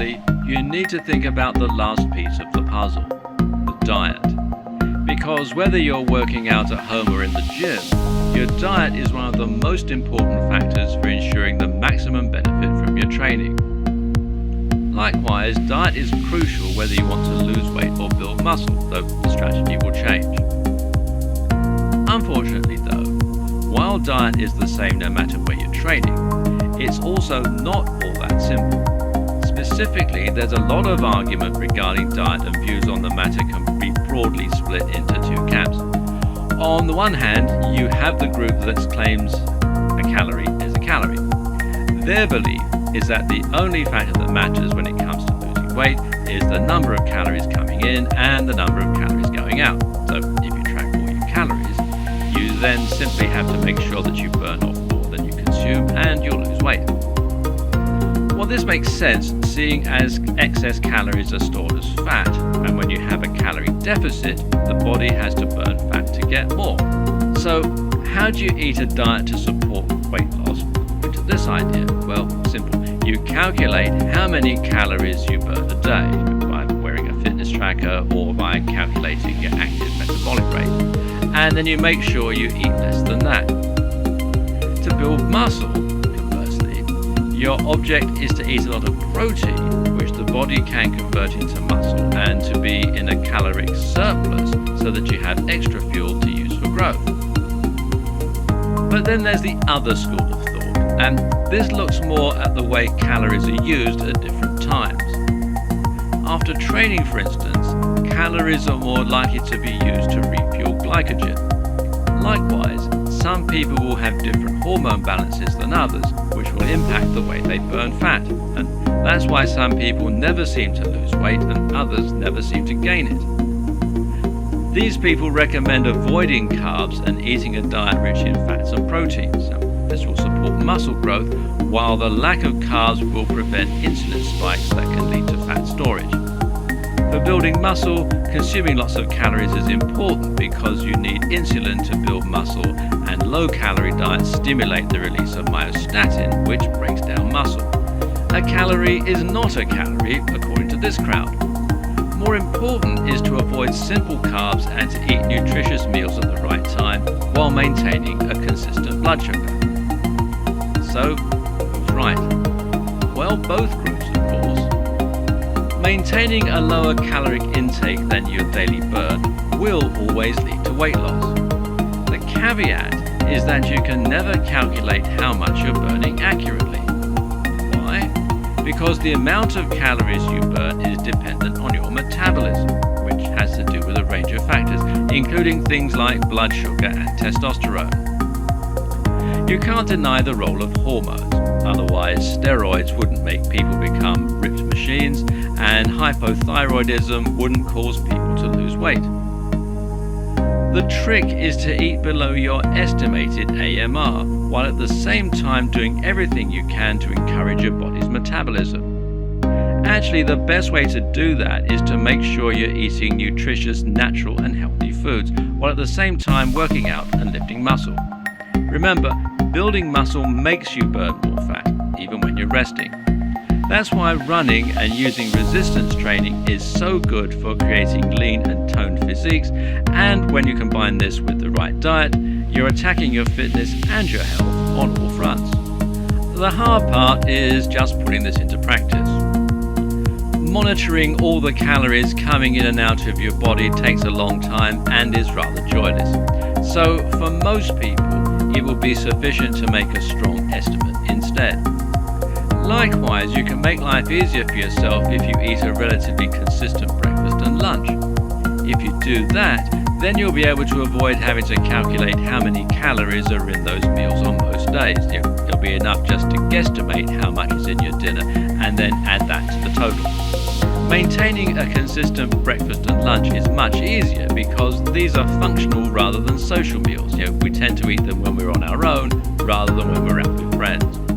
finally, you need to think about the last piece of the puzzle, the diet. Because whether you're working out at home or in the gym, your diet is one of the most important factors for ensuring the maximum benefit from your training. Likewise, diet is crucial whether you want to lose weight or build muscle, though the strategy will change. Unfortunately though, while diet is the same no matter where you're training, it's also not all that simple. Specifically, there's a lot of argument regarding diet, and views on the matter can be broadly split into two camps. On the one hand, you have the group that claims a calorie is a calorie. Their belief is that the only factor that matters when it comes to losing weight is the number of calories coming in and the number of calories going out. So if you track all your calories, you then simply have to make sure that you burn off more than you consume and you'll lose weight. Well, this makes sense, seeing as excess calories are stored as fat, and when you have a calorie deficit, the body has to burn fat to get more. So how do you eat a diet to support weight loss? To this idea, well, simple. You calculate how many calories you burn a day by wearing a fitness tracker or by calculating your active metabolic rate, and then you make sure you eat less than that. To build muscle, conversely, your object is to eat a lot of protein, which the body can convert into muscle, and to be in a caloric surplus so that you have extra fuel to use for growth. But then there's the other school of thought, and this looks more at the way calories are used at different times. After training, for instance, calories are more likely to be used to refuel glycogen. Likewise, some people will have different hormone balances than others, which will impact the way they burn fat, and that's why some people never seem to lose weight and others never seem to gain it. These people recommend avoiding carbs and eating a diet rich in fats and proteins. This will support muscle growth, while the lack of carbs will prevent insulin spikes that can lead to fat storage. For building muscle, consuming lots of calories is important because you need insulin to build muscle, and low-calorie diets stimulate the release of myostatin, which breaks down muscle. A calorie is not a calorie, according to this crowd. More important is to avoid simple carbs and to eat nutritious meals at the right time while maintaining a consistent blood sugar. So, who's right? Well, both groups, of course. Maintaining a lower caloric intake than your daily burn will always lead to weight loss. The caveat is that you can never calculate how much you're burning accurately. Why? Because the amount of calories you burn is dependent on your metabolism, which has to do with a range of factors, including things like blood sugar and testosterone. You can't deny the role of hormones, otherwise steroids wouldn't make people become ripped machines, and hypothyroidism wouldn't cause people to lose weight. The trick is to eat below your estimated AMR, while at the same time doing everything you can to encourage your body's metabolism. Actually, the best way to do that is to make sure you're eating nutritious, natural and healthy foods, while at the same time working out and lifting muscle. Remember, building muscle makes you burn more fat, even when you're resting. That's why running and using resistance training is so good for creating lean and toned physiques, and when you combine this with the right diet, you're attacking your fitness and your health on all fronts. The hard part is just putting this into practice. Monitoring all the calories coming in and out of your body takes a long time and is rather joyless. So for most people, it will be sufficient to make a strong estimate instead. Likewise, you can make life easier for yourself if you eat a relatively consistent breakfast and lunch. If you do that, then you'll be able to avoid having to calculate how many calories are in those meals on most days. It'll be enough just to guesstimate how much is in your dinner and then add that to the total. Maintaining a consistent breakfast and lunch is much easier because these are functional rather than social meals. We tend to eat them when we're on our own rather than when we're out with friends.